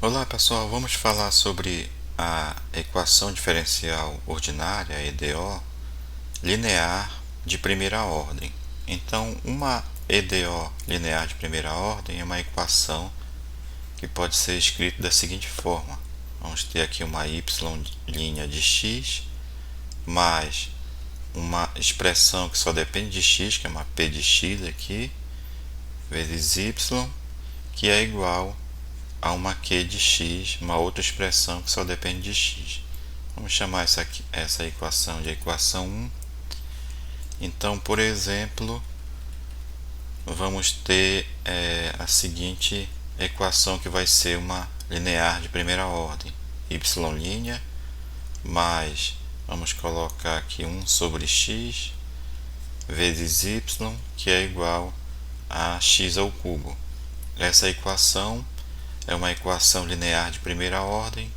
Olá pessoal, vamos falar sobre a equação diferencial ordinária, EDO, linear de primeira ordem. Então, uma EDO linear de primeira ordem é uma equação que pode ser escrita da seguinte forma. Vamos ter aqui uma y' de x, mais uma expressão que só depende de x, que é uma p de x aqui, vezes y, que é igual a uma q de x, uma outra expressão que só depende de x. Vamos chamar essa equação de equação 1. Então, por exemplo, vamos ter a seguinte equação, que vai ser uma linear de primeira ordem. Y' mais, vamos colocar aqui 1 sobre x, vezes y, que é igual a x ao cubo. Essa equação é uma equação linear de primeira ordem.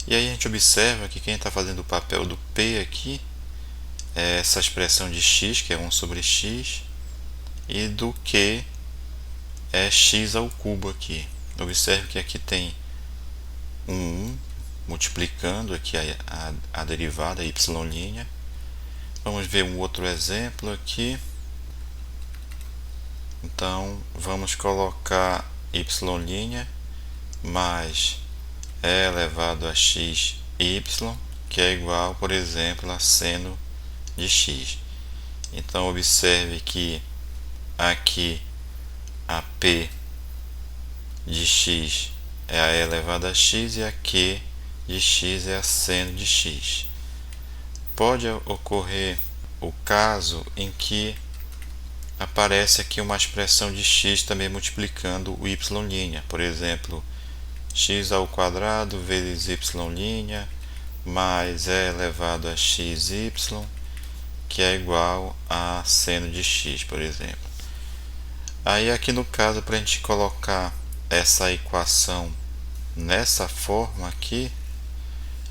E aí a gente observa que quem está fazendo o papel do P aqui é essa expressão de x, que é 1 sobre x, e do Q é x ao cubo aqui. Observe que aqui tem um 1 multiplicando aqui a derivada y'. Vamos ver um outro exemplo aqui. Então, vamos colocar y' mais e elevado a x y, que é igual, por exemplo, a seno de x. Então, observe que aqui a p de x é a e elevado a x e a q de x é a seno de x. Pode ocorrer o caso em que aparece aqui uma expressão de x também multiplicando o y', por exemplo, x ao quadrado vezes y' mais e elevado a xy, que é igual a seno de x, por exemplo. Aí aqui no caso, para a gente colocar essa equação nessa forma aqui,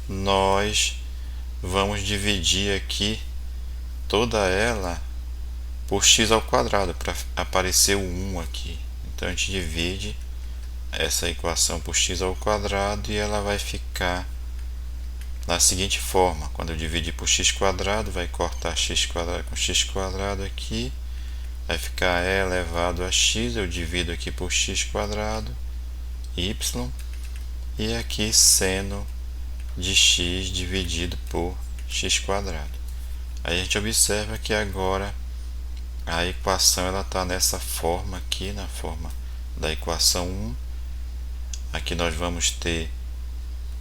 nós vamos dividir aqui toda ela por x ao quadrado, para aparecer o 1 aqui. Então a gente divide essa equação por x ao quadrado e ela vai ficar da seguinte forma. Quando eu dividir por x quadrado, vai cortar x quadrado com x quadrado aqui, vai ficar e elevado a x, eu divido aqui por x quadrado, y, e aqui seno de x dividido por x quadrado. Aí a gente observa que agora a equação está nessa forma aqui, na forma da equação 1. Aqui nós vamos ter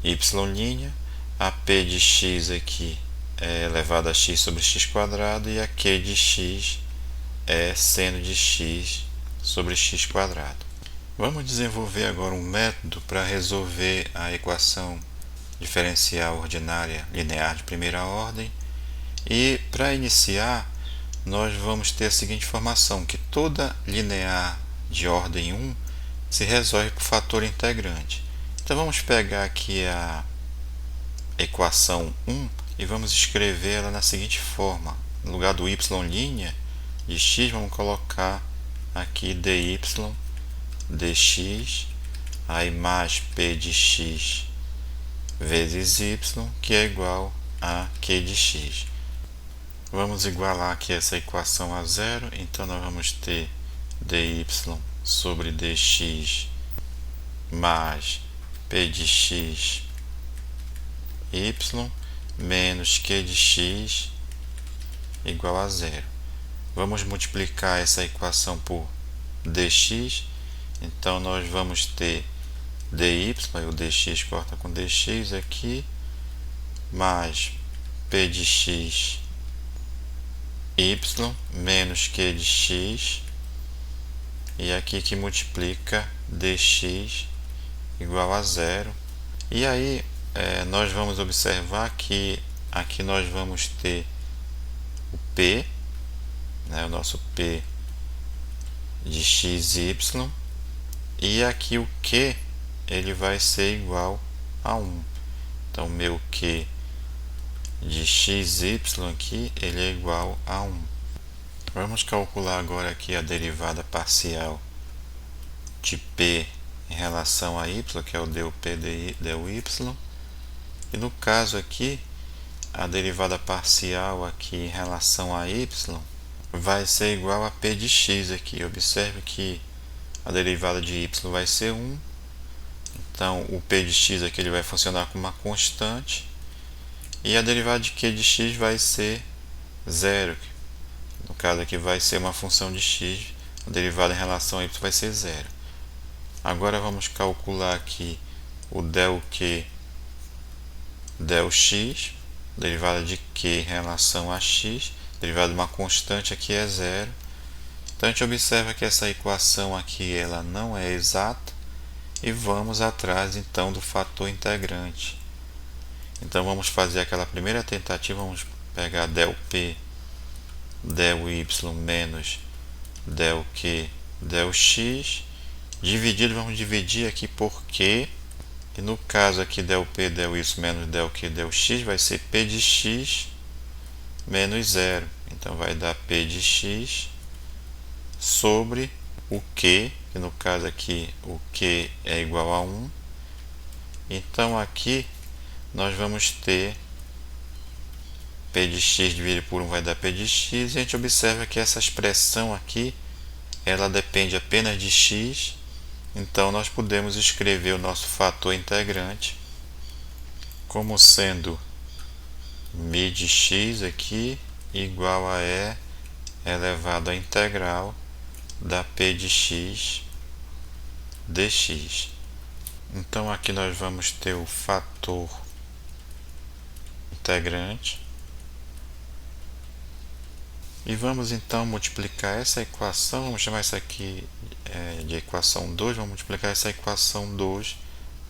y', a p de x aqui é elevado a x sobre x quadrado e a q de x é seno de x sobre x quadrado. Vamos desenvolver agora um método para resolver a equação diferencial ordinária linear de primeira ordem. E para iniciar, nós vamos ter a seguinte informação, que toda linear de ordem 1 se resolve por fator integrante. Então vamos pegar aqui a equação 1 e vamos escrever ela na seguinte forma. No lugar do y' de x, vamos colocar aqui dy dx, aí mais p de x vezes y, que é igual a q de x. Vamos igualar aqui essa equação a zero, então nós vamos ter dy sobre dx mais p de x y menos q de x igual a zero. Vamos multiplicar essa equação por dx, então nós vamos ter dy, o dx corta com dx aqui, mais p de x y menos q de x, e aqui que multiplica dx igual a zero. E aí nós vamos observar que aqui nós vamos ter o p, o nosso p de xy, e aqui o q ele vai ser igual a 1. Então meu q de xy aqui ele é igual a 1. Vamos calcular agora aqui a derivada parcial de p em relação a y, que é o du y. E no caso aqui, a derivada parcial aqui em relação a y vai ser igual a p de x aqui. Observe que a derivada de y vai ser 1. Então, o p de x aqui ele vai funcionar como uma constante. E a derivada de q de x vai ser 0. No caso aqui vai ser uma função de x. A derivada em relação a y vai ser 0. Agora vamos calcular aqui o del q del x. Derivada de q em relação a x. Derivada de uma constante aqui é 0. Então a gente observa que essa equação aqui ela não é exata. E vamos atrás então do fator integrante. Então vamos fazer aquela primeira tentativa, vamos pegar del p del y menos del q del x, dividido, vamos dividir aqui por q, e no caso aqui del p del y menos del q del x vai ser p de x menos 0. Então vai dar p de x sobre o q, que no caso aqui o q é igual a 1. Então aqui nós vamos ter p de x dividido por 1 vai dar p de x, e a gente observa que essa expressão aqui ela depende apenas de x. Então nós podemos escrever o nosso fator integrante como sendo μ de x aqui igual a e elevado à integral da p de x dx. Então aqui nós vamos ter o fator integrante e vamos então multiplicar essa equação, vamos chamar isso aqui de equação 2, vamos multiplicar essa equação 2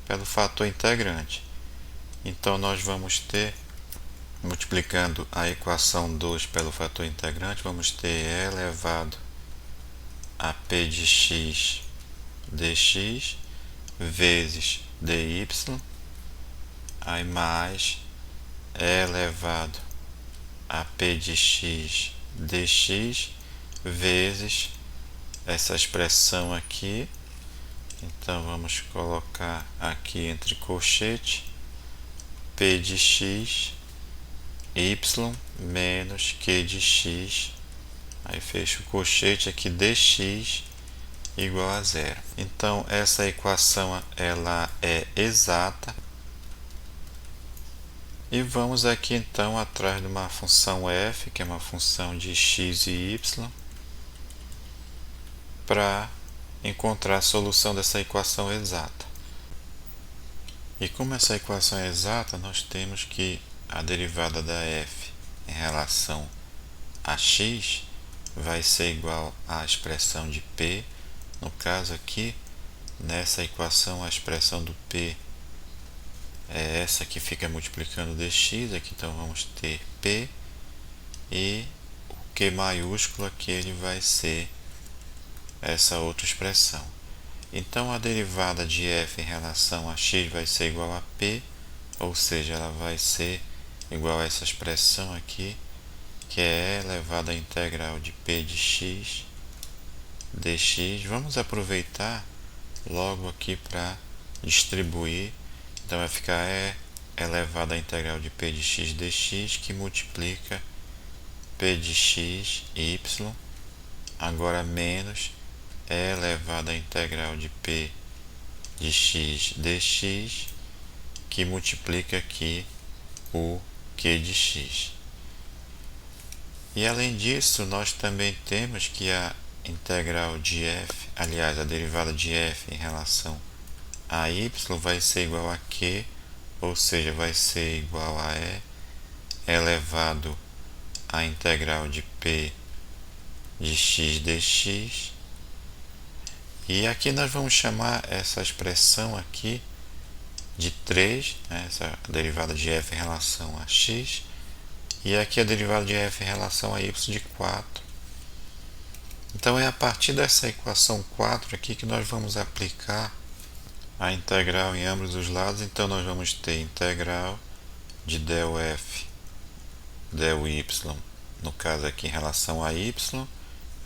pelo fator integrante. Então nós vamos ter, multiplicando a equação 2 pelo fator integrante, vamos ter e elevado a p de x dx vezes dy, aí mais e elevado a p de x dx vezes essa expressão aqui. Então vamos colocar aqui entre colchete p de x y menos q de x, aí fecho o colchete aqui dx igual a 0. Então essa equação ela é exata. E vamos aqui então atrás de uma função f, que é uma função de x e y, para encontrar a solução dessa equação exata. E como essa equação é exata, nós temos que a derivada da f em relação a x vai ser igual à expressão de p. No caso aqui, nessa equação, a expressão do p é essa que fica multiplicando dx, aqui então vamos ter p, e o q maiúsculo aqui ele vai ser essa outra expressão. Então a derivada de f em relação a x vai ser igual a p, ou seja, ela vai ser igual a essa expressão aqui, que é e elevado à integral de p de x dx. Vamos aproveitar logo aqui para distribuir. Então vai ficar e elevado à integral de p de x dx, que multiplica p de x y, agora menos e elevado à integral de p de x dx, que multiplica aqui o q de x. E além disso, nós também temos que a integral de f, aliás, a derivada de f em relação a y vai ser igual a q, ou seja, vai ser igual a e elevado à integral de p de x dx. E aqui nós vamos chamar essa expressão aqui de 3, né, essa derivada de f em relação a x, e aqui a derivada de f em relação a y de 4. Então é a partir dessa equação 4 aqui que nós vamos aplicar a integral em ambos os lados. Então nós vamos ter integral de del f del y, no caso aqui em relação a y,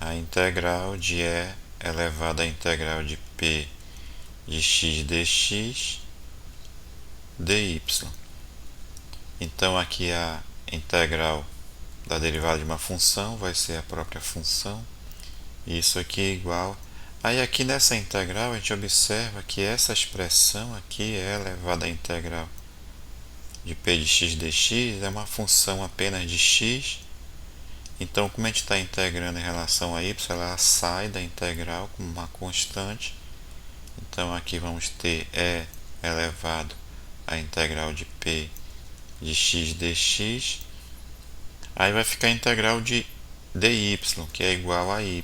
a integral de e elevado à integral de p de x dx dy. Então aqui a integral da derivada de uma função vai ser a própria função. Isso aqui é igual. Aí aqui nessa integral a gente observa que essa expressão aqui é elevada à integral de p de x dx, é uma função apenas de x. Então, como a gente está integrando em relação a y, ela sai da integral como uma constante. Então aqui vamos ter e elevado à integral de p de x dx. Aí vai ficar a integral de dy, que é igual a y.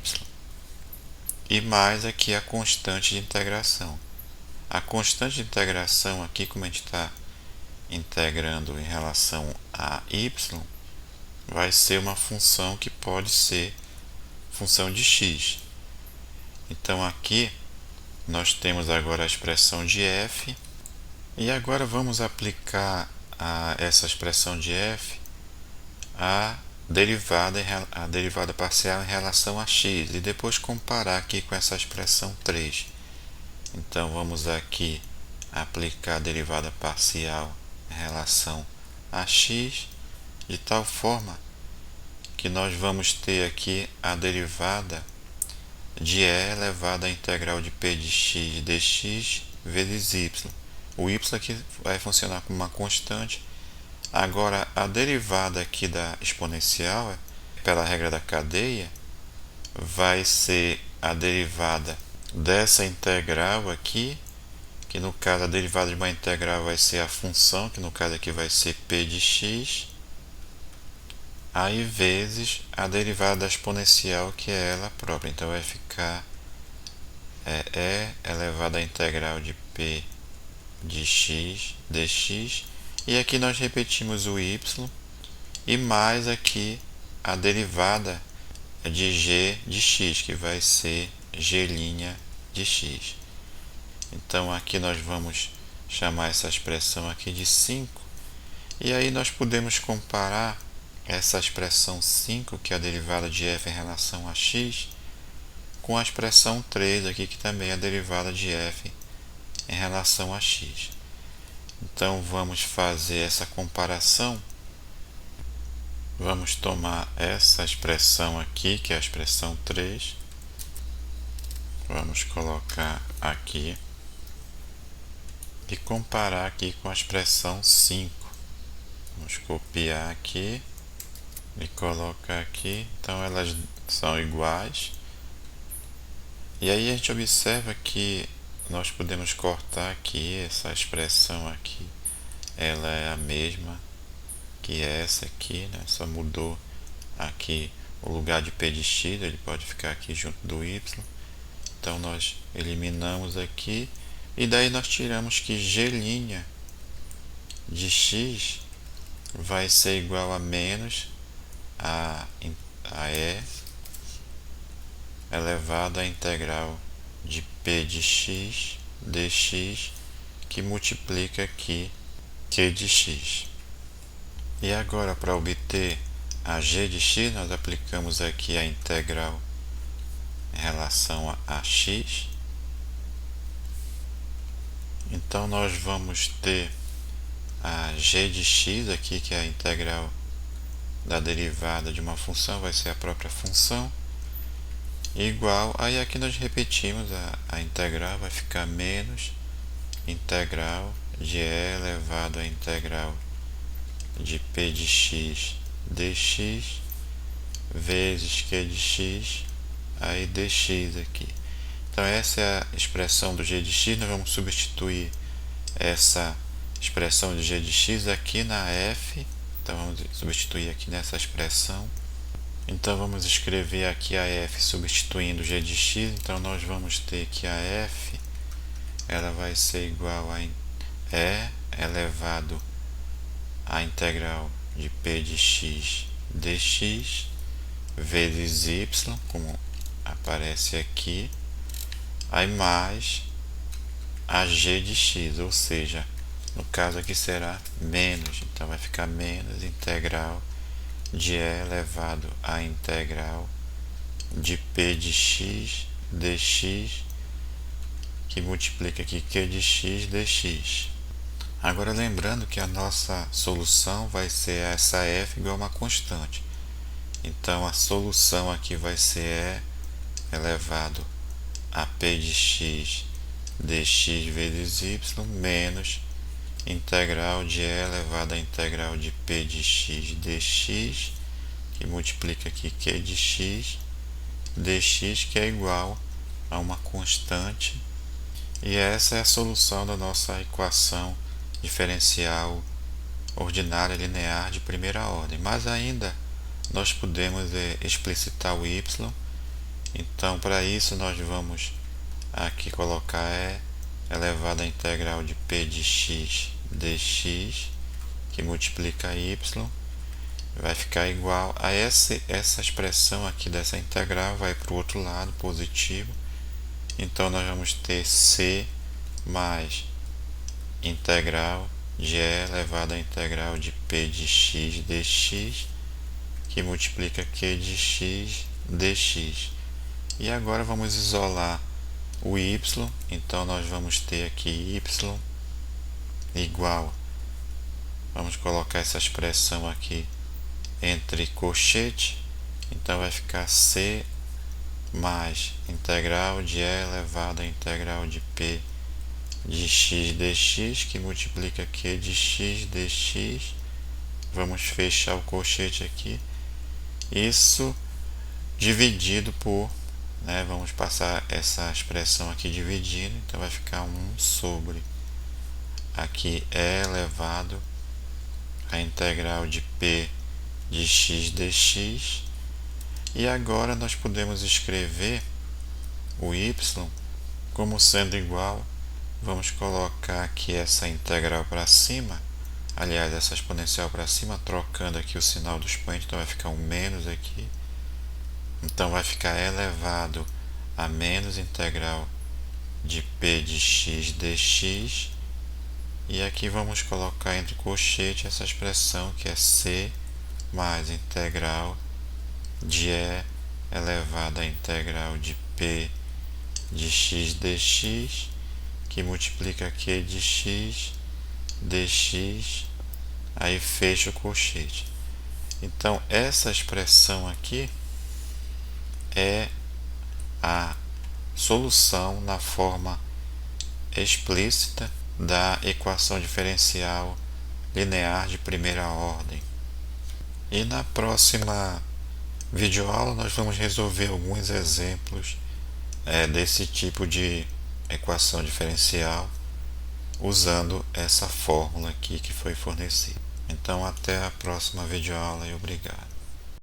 E mais aqui a constante de integração. A constante de integração aqui, como a gente está integrando em relação a y, vai ser uma função que pode ser função de x. Então aqui nós temos agora a expressão de f. E agora vamos aplicar essa expressão de f a derivada parcial em relação a x e depois comparar aqui com essa expressão 3. Então vamos aqui aplicar a derivada parcial em relação a x, de tal forma que nós vamos ter aqui a derivada de e elevado à integral de p de x dx vezes y. O y aqui vai funcionar como uma constante. Agora, a derivada aqui da exponencial, pela regra da cadeia, vai ser a derivada dessa integral aqui, que no caso a derivada de uma integral vai ser a função, que no caso aqui vai ser p de x, aí vezes a derivada da exponencial, que é ela própria. Então vai ficar e elevado à integral de p de x dx. E aqui nós repetimos o y e mais aqui a derivada de g de x, que vai ser g' de x. Então aqui nós vamos chamar essa expressão aqui de 5. E aí nós podemos comparar essa expressão 5, que é a derivada de f em relação a x, com a expressão 3 aqui, que também é a derivada de f em relação a x. Então vamos fazer essa comparação. Vamos tomar essa expressão aqui, que é a expressão 3. Vamos colocar aqui e comparar aqui com a expressão 5. Vamos copiar aqui e colocar aqui. Então elas são iguais. E aí a gente observa que nós podemos cortar aqui essa expressão aqui. Ela é a mesma que essa aqui, né? Só mudou aqui o lugar de p de x, ele pode ficar aqui junto do y. Então nós eliminamos aqui e daí nós tiramos que g' de x vai ser igual a menos a e elevado à integral de p de x dx, que multiplica aqui q de x. E agora, para obter a g de x, nós aplicamos aqui a integral em relação a x. Então nós vamos ter a g de x aqui, que é a integral da derivada de uma função, vai ser a própria função, igual, aí aqui nós repetimos a integral, vai ficar menos integral de e elevado à integral de p de x dx vezes q de x, aí dx aqui. Então essa é a expressão do g de x. Nós vamos substituir essa expressão de g de x aqui na f. Então vamos substituir aqui nessa expressão. Então vamos escrever aqui a f substituindo g de x. Então nós vamos ter que a f ela vai ser igual a e elevado à integral de p de x dx vezes y, como aparece aqui, aí mais a g de x, ou seja, no caso aqui será menos, então vai ficar menos integral de e elevado à integral de p de x dx que multiplica aqui q de x dx. Agora lembrando que a nossa solução vai ser essa f igual a uma constante. Então a solução aqui vai ser e elevado a p de x dx vezes y menos integral de e elevado a integral de p de x dx, que multiplica aqui q de x dx, que é igual a uma constante. E essa é a solução da nossa equação diferencial ordinária linear de primeira ordem. Mas ainda nós podemos explicitar o y. Então, para isso, nós vamos aqui colocar e elevado a integral de p de x dx, que multiplica y, vai ficar igual a essa expressão aqui dessa integral, vai para o outro lado, positivo. Então, nós vamos ter c mais integral de e elevado a integral de p de x dx, que multiplica q de x dx. E agora vamos isolar o y, então nós vamos ter aqui y igual, vamos colocar essa expressão aqui entre colchete, então vai ficar c mais integral de e elevado a integral de p de x dx, que multiplica q de x dx. Vamos fechar o colchete aqui, isso dividido por, vamos passar essa expressão aqui dividindo, então vai ficar 1 sobre aqui e elevado a integral de p de x dx. E agora nós podemos escrever o y como sendo igual, vamos colocar aqui essa integral para cima, aliás, essa exponencial para cima, trocando aqui o sinal do expoente, então vai ficar um menos aqui. Então vai ficar elevado a menos integral de p de x dx. E aqui vamos colocar entre colchete essa expressão que é c mais integral de e elevado a integral de p de x dx, que multiplica q de x dx, aí fecha o colchete. Então essa expressão aqui é a solução na forma explícita da equação diferencial linear de primeira ordem. E na próxima videoaula nós vamos resolver alguns exemplos desse tipo de equação diferencial usando essa fórmula aqui que foi fornecida. Então até a próxima videoaula e obrigado.